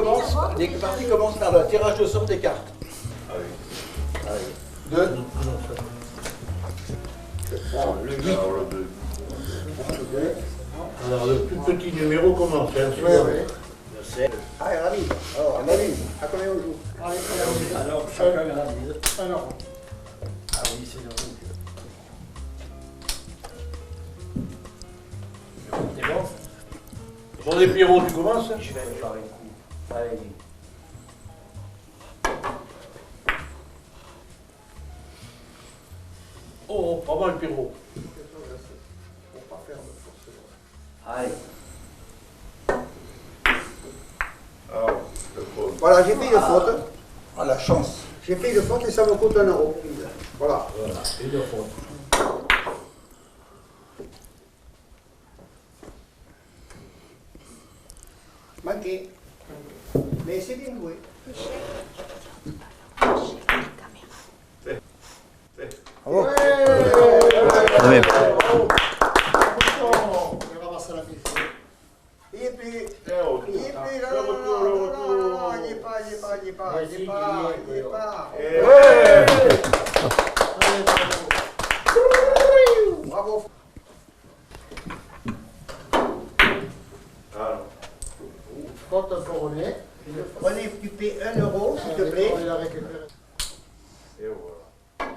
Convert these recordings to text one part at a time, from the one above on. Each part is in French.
commencent par le tirage de sort des cartes. Deux. Le 8. Alors le plus petit numéro commence. Hein, Oui, oui. Allez, Rami. Alors, on a vu. À combien on joue? Alors, chacun a la mise. Alors. Ah oui, c'est le rouge. C'est bon? Bon, les Pierrot, tu commences? Je vais aller faire un coup. Allez. Oh, pas mal, Pierrot. Allez. Voilà, j'ai fait une faute. Ah, la chance. J'ai fait une faute et ça me coûte 1 euro. Voilà. Voilà, et deux fautes. Manqué. Mais c'est bien joué. Bravo. Ouais. Et puis, là, il n'y est pas. Bravo. Faute pour René. René, tu paies 1 euro, s'il te plaît. Et voilà.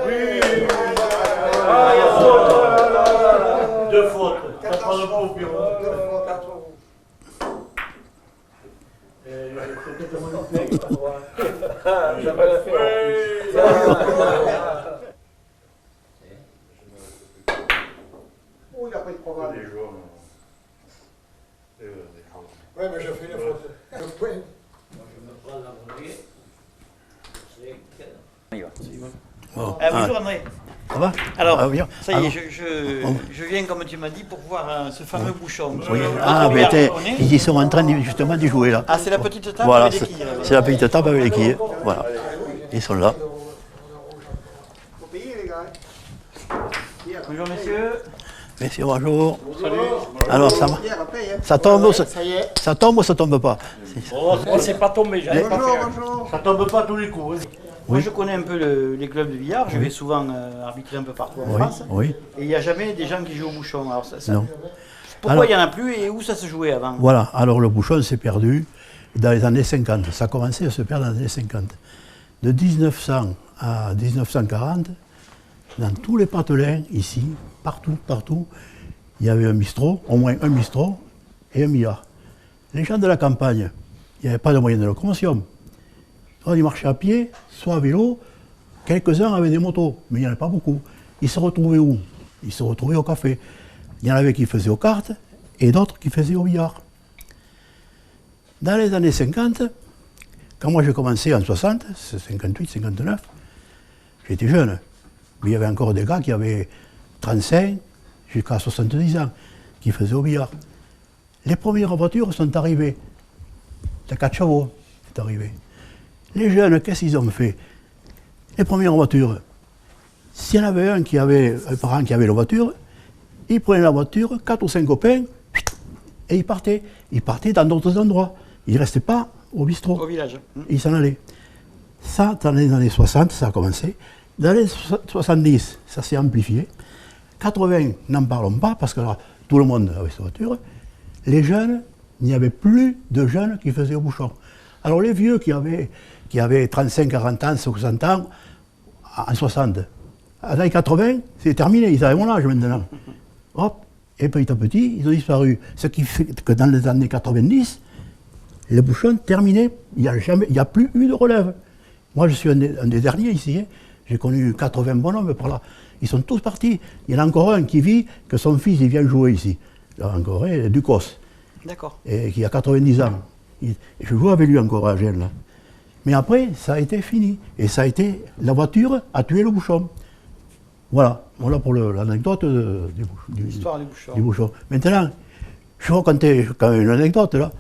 Oui. Ah, il y a faute. Deux fautes. Ça prend le pauvre Pierrot. Oh, il a pas de programme. Des jaunes. Oui, mais je fais une faute. Moi, je me prends la volée. Bonjour André. Ça va? Alors, Ah, bien. ça y est, Alors, je viens comme tu m'as dit pour voir ce fameux bouchon. oui. Ah, mais ils sont en train justement d'y jouer là. Ah, c'est la petite table Voilà, avec les quilles. c'est la petite table avec les quilles. Voilà. Ils sont là. Faut payer, les gars. Bonjour messieurs. Messieurs, bonjour. Salut. Alors, ça tombe ou ça tombe pas? Oh, c'est pas tombé, j'avais pas fait. Bonjour. Ça tombe pas tous les coups. Hein. Moi je connais un peu les clubs de billard, je vais souvent arbitrer un peu partout en Oui, France. oui. Et il n'y a jamais des gens qui jouent au bouchon. Alors, Non. pourquoi il Alors- n'y en a plus et où ça se jouait avant? Voilà, alors le bouchon s'est perdu dans les années 50. Ça a commencé à se perdre dans les années 50. De 1900 à 1940, dans tous les patelins, ici, partout, il y avait un bistrot, au moins un bistrot et un billard. Les gens de la campagne, il n'y avait pas de moyens de locomotion. Soit ils marchaient à pied, soit à vélo, quelques-uns avaient des motos, mais il n'y en avait pas beaucoup. Ils se retrouvaient où? Ils se retrouvaient au café. Il y en avait qui faisaient aux cartes et d'autres qui faisaient au billard. Dans les années 50, quand moi j'ai commencé en 60, c'est 58, 59, j'étais jeune. Mais il y avait encore des gars qui avaient 35 jusqu'à 70 ans, qui faisaient au billard. Les premières voitures sont arrivées. La 4 chevaux est arrivé. Les jeunes, qu'est-ce qu'ils ont fait? Les premières voitures, s'il y en avait un parent qui avait la voiture, il prenait la voiture, 4 ou 5 copains, et il partait. Il partait dans d'autres endroits. Il ne restait pas au bistrot. Au village. Il s'en allait. Ça, dans les années 60, ça a commencé. Dans les 70, ça s'est amplifié. 80, n'en parlons pas, parce que là, tout le monde avait sa voiture. Les jeunes, il n'y avait plus de jeunes qui faisaient au bouchon. Alors les vieux qui avaient 35, 40 ans, 60 ans, en 60, dans les années 80, c'est terminé, ils avaient mon âge maintenant. Hop, et petit à petit, ils ont disparu. Ce qui fait que dans les années 90, les bouchons terminés, il n'y a plus eu de relève. Moi, je suis un des derniers ici. Hein. J'ai connu 80 bonhommes par là. Ils sont tous partis. Il y en a encore un qui vit, que son fils il vient jouer ici. Encore un, Ducos. D'accord. Et qui a 90 ans. Et je joue avec lui encore à Gênes, là. Mais après, ça a été fini. Et ça a été, la voiture a tué le bouchon. Voilà pour l'anecdote L'histoire du bouchon. Maintenant, je vais raconter quand même une anecdote là,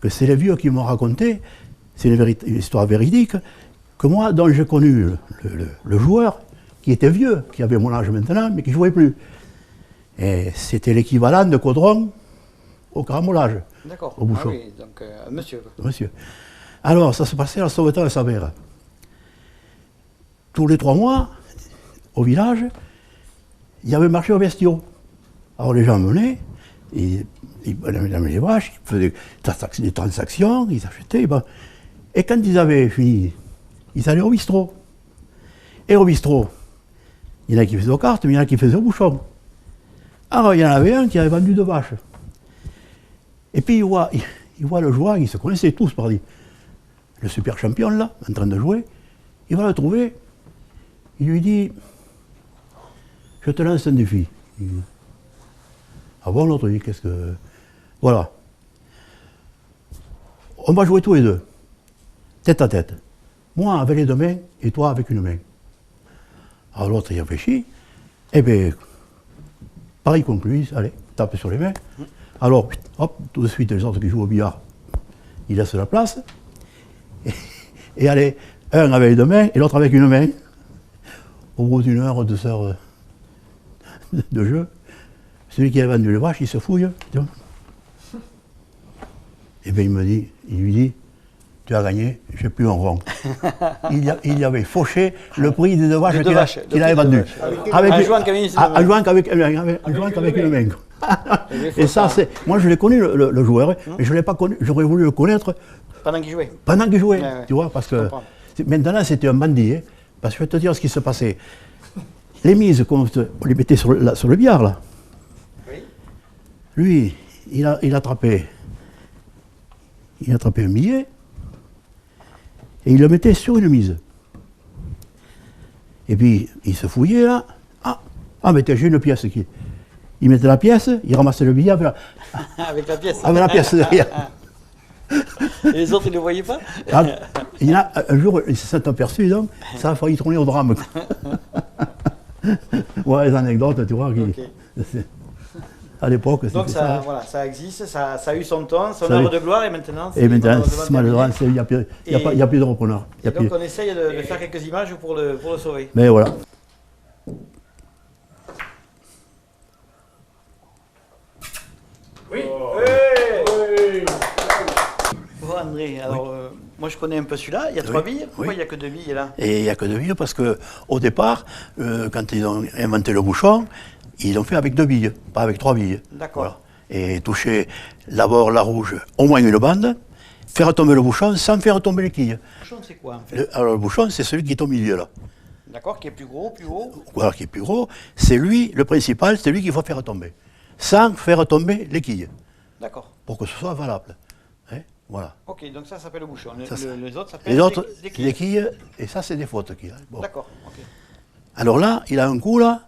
que c'est les vieux qui m'ont raconté, c'est une histoire véridique, que moi, dont j'ai connu le joueur, qui était vieux, qui avait mon âge maintenant, mais qui ne jouait plus. Et c'était l'équivalent de Caudron au carambolage, D'accord. au bouchon. Ah oui, donc monsieur. quoi. monsieur. Alors, ça se passait à Sauveterre et sa mère. Tous les 3 mois, au village, il y avait un marché aux bestiaux. Alors les gens venaient, ils amenaient les vaches, ils faisaient des transactions, ils achetaient. Ben, et quand ils avaient fini, ils allaient au bistrot. Et au bistrot, il y en a qui faisaient aux cartes, mais il y en a qui faisaient au bouchon. Alors il y en avait un qui avait vendu 2 vaches. Et puis il voit le joueur, ils se connaissaient tous, pardi. Le super champion là, en train de jouer, il va le trouver, il lui dit, je te lance un défi. Il dit, ah bon, l'autre dit, qu'est-ce que... Voilà. On va jouer tous les deux, tête à tête. Moi avec les 2 mains et toi avec une main. Alors l'autre il réfléchit, et bien, pareil conclu, allez, tape sur les mains. Alors, hop, tout de suite, les autres qui jouent au billard, ils laissent la place. Et allez, un avec les 2 mains et l'autre avec une main. Au bout d'1 heure, 2 heures de jeu, celui qui a vendu les vaches, il se fouille. Tu vois. Et bien il lui dit, tu as gagné, j'ai plus un rond. Il avait fauché le prix des 2 vaches qu'il avait vendues. En jouant qu'avec une main. Et ça, c'est. Moi, je l'ai connu, le joueur, mais je ne l'ai pas connu. J'aurais voulu le connaître. Pendant qu'il jouait. Pendant qu'il jouait, Ouais. tu vois, parce que. Maintenant, c'était un bandit, hein, parce que je vais te dire ce qui se passait. Les mises, on les mettait sur le billard, là. Oui. Lui, il attrapait un billet et il le mettait sur une mise. Et puis, il se fouillait, là. Ah mais tiens, j'ai une pièce qui. Il mettait la pièce, il ramassait le billet Avec la pièce. avec la pièce derrière. Et les autres, ils ne le voyaient pas? Il y en a un jour, il s'est aperçu, donc, ça a failli tourner au drame. Ouais, les anecdotes, tu vois, à l'époque, c'était Donc ça. voilà, ça existe, ça a eu son temps, son Ça a heure eu- de gloire, et maintenant, Et maintenant, malheureusement malheureusement, terminé. il n'y a plus de repreneur. Il y Et a plus- donc on essaye de faire quelques images pour le sauver. Mais voilà. Oui. Bon André, alors moi je connais un peu celui-là, il y a 3 billes, pourquoi Oui. il n'y a que 2 billes là? Et il n'y a que 2 billes parce qu'au départ, quand ils ont inventé le bouchon, ils l'ont fait avec 2 billes, pas avec 3 billes. D'accord. Voilà. Et toucher d'abord la rouge, au moins une bande, faire tomber le bouchon sans faire tomber les quilles. Le bouchon c'est quoi en fait? Alors le bouchon, c'est celui qui est au milieu là. D'accord, qui est plus gros, plus haut? Voilà, qui est plus gros. C'est lui, le principal, c'est lui qu'il faut faire tomber. Sans faire tomber les quilles, D'accord. pour que ce soit valable. Hein, voilà. Ok, donc ça s'appelle le bouchon. Ça, Les autres s'appellent Les autres, des les quilles, et ça, c'est des fautes qu'il a. Bon. D'accord, ok. Alors là, il a un coup, là,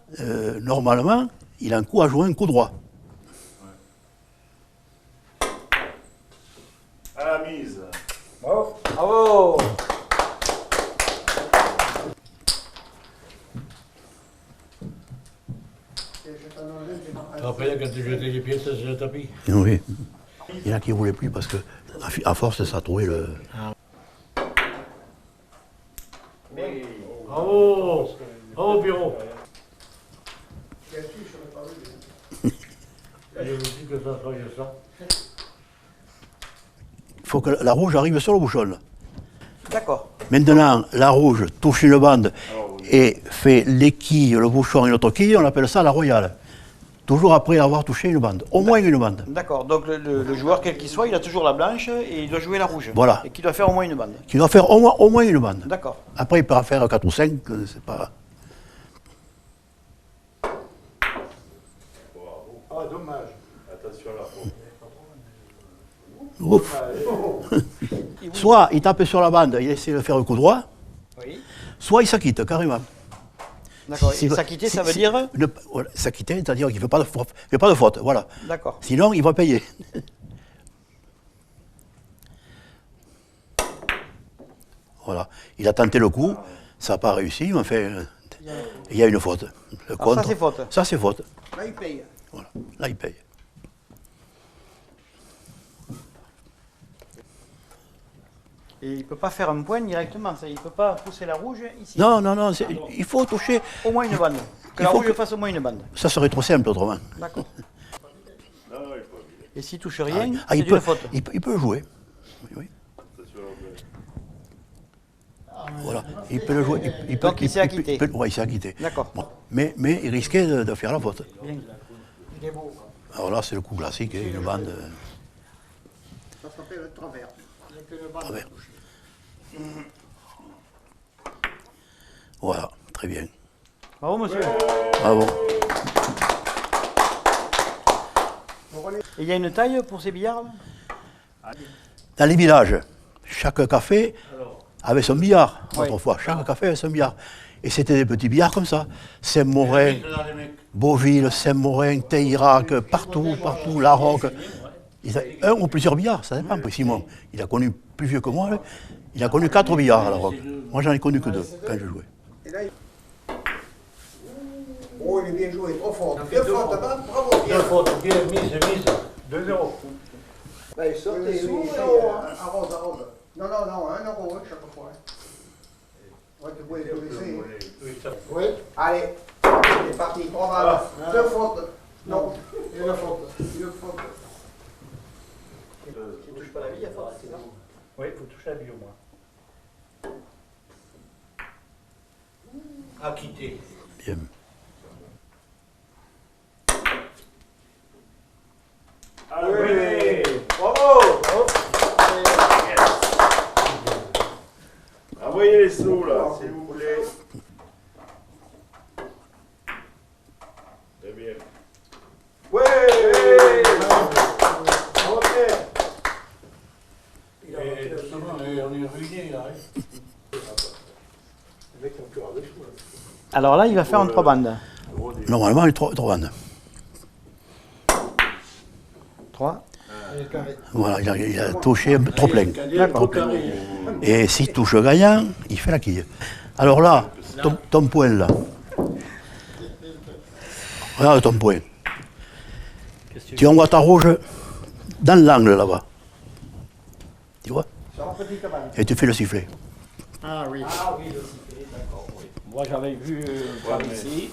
normalement, il a un coup à jouer un coup droit. À la mise. Bravo! Après, quand tu jetais les pièces sur le tapis. Oui. Il y en a qui ne voulaient plus parce que, à force, ça a trouvé le. Bravo. Bravo, Pierrot. Il me dit que ça soit ça. Il faut que la rouge arrive sur le bouchon. Là. D'accord. Maintenant, la rouge touche une bande et fait les quilles, le bouchon et l'autre quille, on appelle ça la royale. Toujours après avoir touché une bande, au moins une bande. D'accord, donc le joueur, quel qu'il soit, il a toujours la blanche et il doit jouer la rouge. Voilà. Et qu'il doit faire au moins une bande. Qui doit faire au moins une bande. D'accord. Après, il peut en faire 4 ou 5, c'est pas. Ah, dommage. Attention là. Ouf. Soit il tape sur la bande, il essaie de faire un coup droit, Oui. soit il s'acquitte carrément. D'accord. Si- Et s'acquitter, ça veut si- dire? voilà, s'acquitter, c'est-à-dire qu'il ne fait pas de faute, voilà. D'accord. Sinon, il va payer. Voilà. Il a tenté le coup, ça n'a pas réussi, mais enfin, il y a une faute. Le Alors ça, contre. c'est faute. Ça, c'est faute. Là, il paye. Voilà. Là, il paye. Et il ne peut pas faire un point directement, ça. Il ne peut pas pousser la rouge ici. Non, non, non, il faut toucher. Au moins une bande. Que Il la faut rouge que- fasse au moins une bande. Ça serait trop simple autrement. D'accord. Et s'il touche rien, Ah, c'est il peut, une faute. il peut jouer. Oui, oui. Voilà, il peut le jouer. Donc il s'est acquitté. Oui, il s'est acquitté. D'accord. Bon. Mais il risquait de faire la faute. Bien. Il est beau. Alors là, c'est le coup classique, hein, une bande. Ça s'appelle le travers. Avec une bande Travers. touchée. Voilà, très bien. Bravo, monsieur. Bravo. Et il y a une taille pour ces billards? Dans les villages, chaque café avait son billard, Oui. autrefois. Chaque café avait son billard. Et c'était des petits billards comme ça. Saint-Morin, Beauville, Saint-Morin, Teirac, partout, La Roque. Ils avaient un ou plusieurs billards, ça dépend. Puis Simon, il a connu plus vieux que moi, lui. Il a connu 4 billards à La Roque. Moi, j'en ai connu que 2 quand je jouais. Et là, oh, il est bien joué, trop fort. Deux fautes, là-bas, bravo, bien. Deux fautes, bien mise. 2-0. Bah, il saute et il arrose. Non, 1 euro chaque fois. Ouais, tu pouvais tout laisser. Oui. Allez, c'est parti, on va. 2 fautes. Non, une faute. Tu touches pas la bille, il y a faute, c'est ça? Oui, il faut toucher la bille au moins. Acquitté. Bien. Ah oui. Bravo. Envoyez les sous là, s'il vous plaît. Très bien. Ouais. On est ruiné là. Alors là, il va faire un 3 bandes. Normalement, il est 3 bandes. 3. Voilà, il a touché trop plein. D'accord. Et s'il touche gagnant, il fait la quille. Alors là, ton point là. Regarde ton point. Tu envoies ta rouge dans l'angle là-bas. Tu vois? Et tu fais le sifflet. Ah oui. Moi j'avais vu par ici,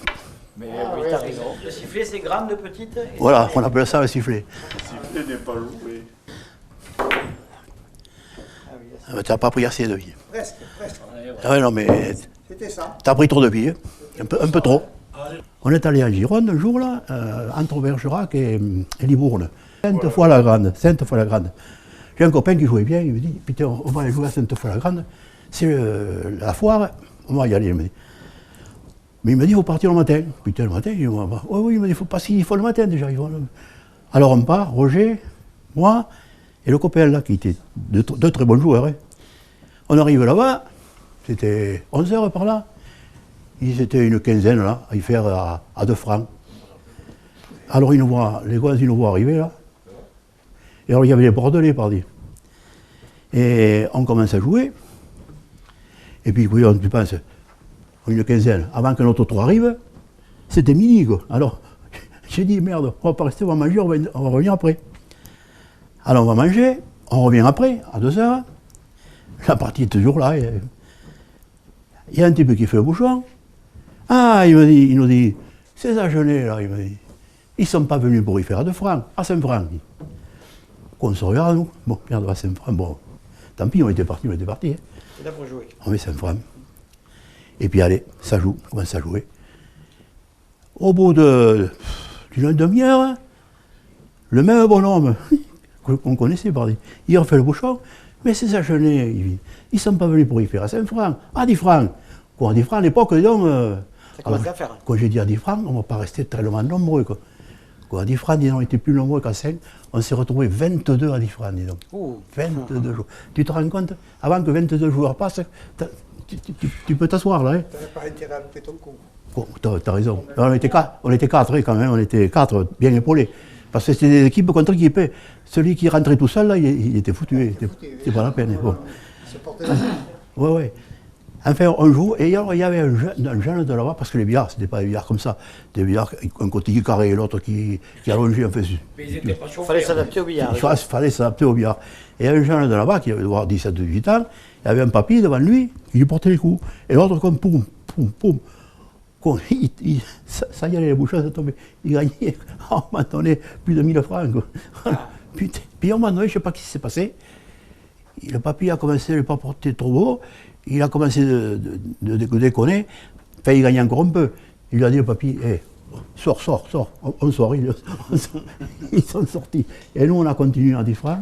mais oui, t'as raison. Le sifflet, c'est grande, petite. et Voilà, c'est- on appelle ça le sifflet. Le sifflet n'est pas joué. Ah oui, Tu n'as pas pris assez de billes. Presque. Ah ouais, non, mais C'était ça. tu as pris trop de billes. Un peu trop. On est allé à Gironde un jour, là, entre Bergerac et Libourne. Sainte-Foy-la-Grande. J'ai un copain qui jouait bien, il me dit, putain, on va aller jouer à Sainte-Foy-la-Grande. C'est la foire, on va y aller, il me dit. Mais il me dit, il faut partir le matin. Putain, le matin, il me dit, oui, il me dit, il faut le matin déjà. Alors on part, Roger, moi, et le copain là, qui était deux très bons joueurs. Hein. On arrive là-bas, c'était 11h par là. Ils étaient une quinzaine là, à y faire à 2 francs. Alors les gosses, ils nous voient arriver là. Et alors il y avait les Bordelais, pardi. Et on commence à jouer. Et puis, oui, tu penses, une quinzaine, avant que notre tour arrive, c'était mini, quoi. Alors, j'ai dit, merde, on va pas rester, on va manger, on va revenir après. Alors, on va manger, on revient après, à 2h. La partie est toujours là. Il y a un type qui fait le bouchon. Ah, il nous dit, ces Agenais, là, il me dit, ils ne sont pas venus pour y faire à 2 francs, à 5 francs. Qu'on se regarde, nous. Bon, merde, à 5 francs, bon. Tant pis, on était partis. Hein. C'est là pour jouer. On met 5 francs. Et puis allez, ça joue, on commence à jouer. Au bout d'une demi-heure, le même bonhomme qu'on connaissait, il refait le bouchon, mais ces Agenais, ils ne sont pas venus pour y faire à 5 francs, à 10 francs. Quoi, à 10 francs à l'époque, donc. Ça commence à faire. Quand j'ai dit à 10 francs, on ne va pas rester tellement nombreux. Quoi. À 10 francs, disons, on était plus nombreux qu'à 5. On s'est retrouvés 22 à 10 francs, disons. Ouh. 22 joueurs. Tu te rends compte, avant que 22 joueurs passent, tu peux t'asseoir là. Hein. Tu n'avais pas intérêt à louper ton coup. Bon, t'as raison. On était 4 hein, quand même, on était 4 bien épaulés. Parce que c'était des équipes contre équipes. Hein. Celui qui rentrait tout seul, là, il était foutu. C'était pas la peine. Bon. Se porter la main. Ouais. Enfin, on joue, et alors il y avait un jeune de là-bas, parce que les billards, c'était pas des billards comme ça. Des billards, un côté qui carré et l'autre qui allongeait. Enfin, Mais ils n'étaient pas Il chauffés. fallait s'adapter au billard. il fallait s'adapter au billard. Et il y avait un jeune de là-bas qui avait 17-18 ans, il y avait un papy devant lui, qui lui portait les coups. Et l'autre, comme poum. Ça y allait, les bouchons, ça tombait. Il gagnait, à un moment donné, plus de 1000 francs. Quoi. Puis à un moment donné, je ne sais pas ce qui s'est passé. Le papy a commencé à ne pas porter trop beau. Il a commencé de déconner. Enfin, il gagnait encore un peu. Il lui a dit, le papy, hey, sors. On sort. Ils sont sortis. Et nous, on a continué à 10 francs.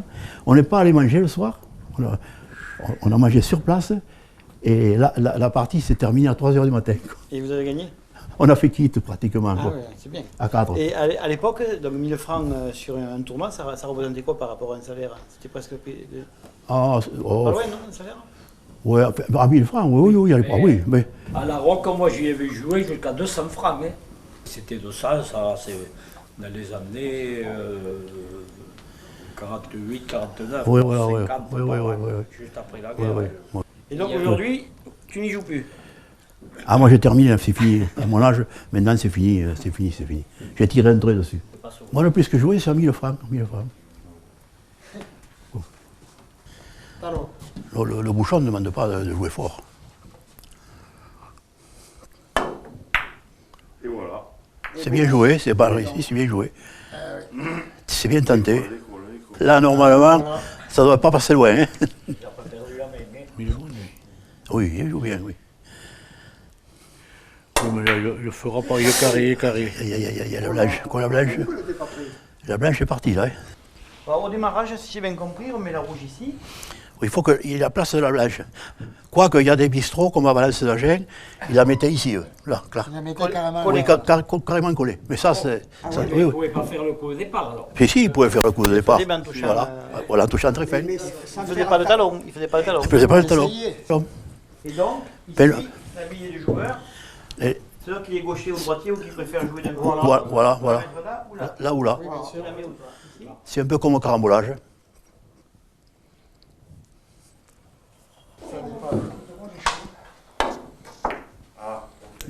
On n'est pas allé manger le soir. On a mangé sur place. Et la partie s'est terminée à 3 h du matin. Et vous avez gagné? On a fait quitte pratiquement. Ah Quoi. ouais, c'est bien. À 4. Et à l'époque, donc 1000 francs sur un tournoi, ça représentait quoi par rapport à un salaire? C'était presque... Ah, Pas loin, non, un salaire? Ouais, à 1000 francs, oui, à l'époque, oui. Mais À la Roque, moi j'y avais joué jusqu'à 200 francs. Hein. C'était 200, ça, c'est dans les années 48, 49, oui, voilà, 50, oui. juste après la guerre. Ouais. Et donc aujourd'hui, tu n'y joues plus? Ah, moi j'ai terminé, c'est fini. À mon âge, maintenant c'est fini. J'ai tiré un trait dessus. Moi, le plus que je jouais, c'est à 1000 francs. Le bouchon ne demande pas de jouer fort. Et voilà. C'est bien joué, c'est pas réussi, c'est bien joué. C'est bien tenté. Là, normalement, ça ne doit pas passer loin. Hein. Il n'a pas perdu la main. Hein. Oui, il joue bien, oui. Oui, mais là, il le fera pas, il est carré. Il y a la blanche. Quoi, la blanche? La blanche est partie, là. Hein. Alors, au démarrage, si j'ai bien compris, on met la rouge ici. Il faut qu'il y ait la place de la blanche. Quoique, il y a des bistrots, comme à Valence d'Agen, ils la mettaient ici, eux. Là. Il la mettait carrément. Oui, carrément collé. Mais ça, c'est. Vous ne pouvez pas faire le coup au départ alors. Si, il pouvait faire le coup de départ. Ben, en touchant, Voilà, en touchant très fin. Mais Il ne faisait pas de talon. Je faisais pas le talon. Et donc, ici, Ben, l'habillé du joueur, Et- c'est là qu'il est gaucher ou droitier ou qu'il préfère jouer d'un gros à l'autre. Voilà. Là ou là? Là ou là. Tu la mets où, toi? Ici? C'est un peu comme au carambolage.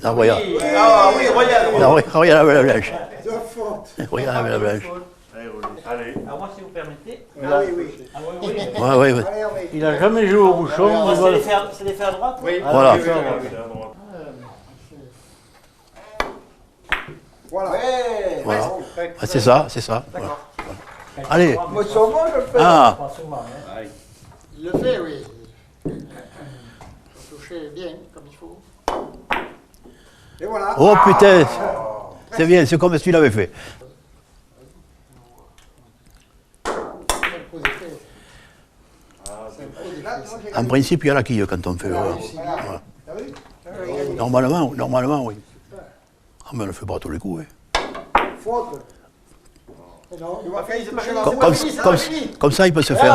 La Royale. Ah oui, royal. La Royale avait la blanche. De faute. La Royale avait la blanche. Allez. Alors moi, si vous permettez. Ah oui. Ah oui. Ouais. Allez, on met. Il n'a jamais joué au bouchon. Alors, il va le- c'est les faits à droite? Oui. Voilà. Voilà. Voilà. Ah, c'est ça. Voilà. Allez. Moi, souvent, je le fais. Ah, Pas souvent. Hein. Il le fait, oui. Toucher bien, comme il faut. Et voilà. oh putain. C'est bien, c'est comme si tu l'avais fait. En principe, il y a la quille quand on fait. Voilà. T'as vu? Normalement, oui. Ah, mais on ne le fait pas à tous les coups. Hein. Faute. Non, il m'a fait Comme ça, il peut se faire.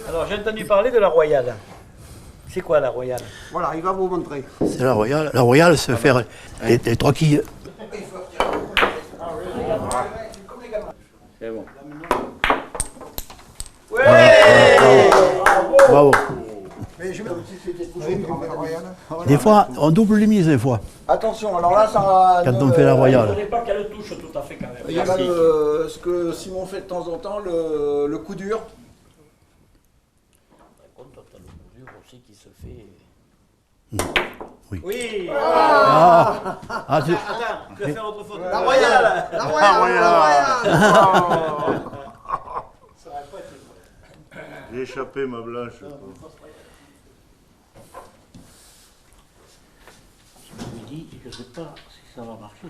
Alors, j'ai entendu parler de la royale. C'est quoi la royale? Voilà, il va vous montrer. C'est la Royale. La Royale, c'est faire les 3 quilles. C'est bon. Bravo. Mais je vais la royale. Des fois, on double les mises, des fois, Attention, alors là, ça. quand on fait la Je ne Royale. connais pas qu'elle touche tout à fait quand même. Il y a ce que Simon fait de temps en temps, le coup dur. Par contre, tu as le coup dur aussi qui se fait. Oui. Ah, Attends, tu vas faire autre faute. La royale. La royale. J'ai échappé ma blanche. Je me dis, je ne sais pas si ça va marcher.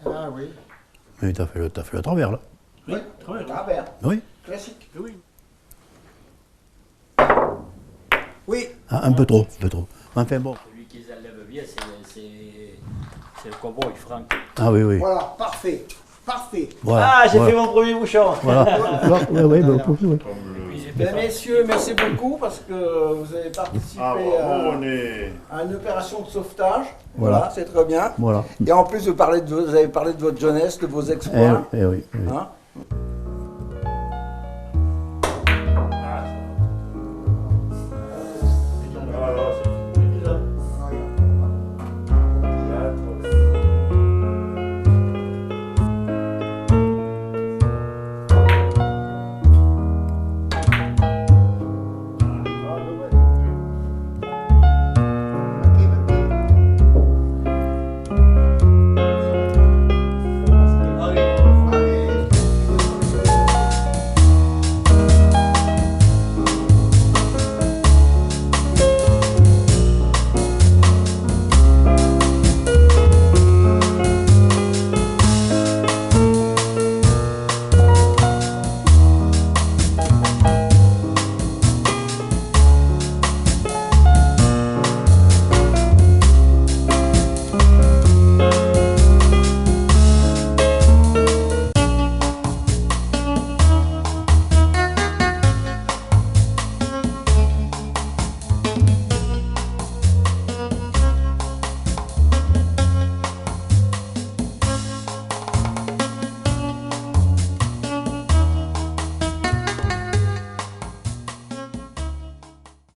Ah oui. mais t'as fait le travers, là. Oui, très bien. Travers. Oui. Classique. Oui. Oui. Ah, un peu trop. Enfin bon. Celui qui les enlève bien, c'est le cowboy Franck. Ah oui. Voilà, parfait. Voilà. Ah, j'ai voilà. fait mon premier bouchon. Voilà. Oui. Bien, messieurs, merci beaucoup parce que vous avez participé Ah, bravo, on est. à une opération de sauvetage. Voilà. C'est très bien. Voilà. Et en plus, vous avez parlé de votre jeunesse, de vos exploits. Oui. Hein.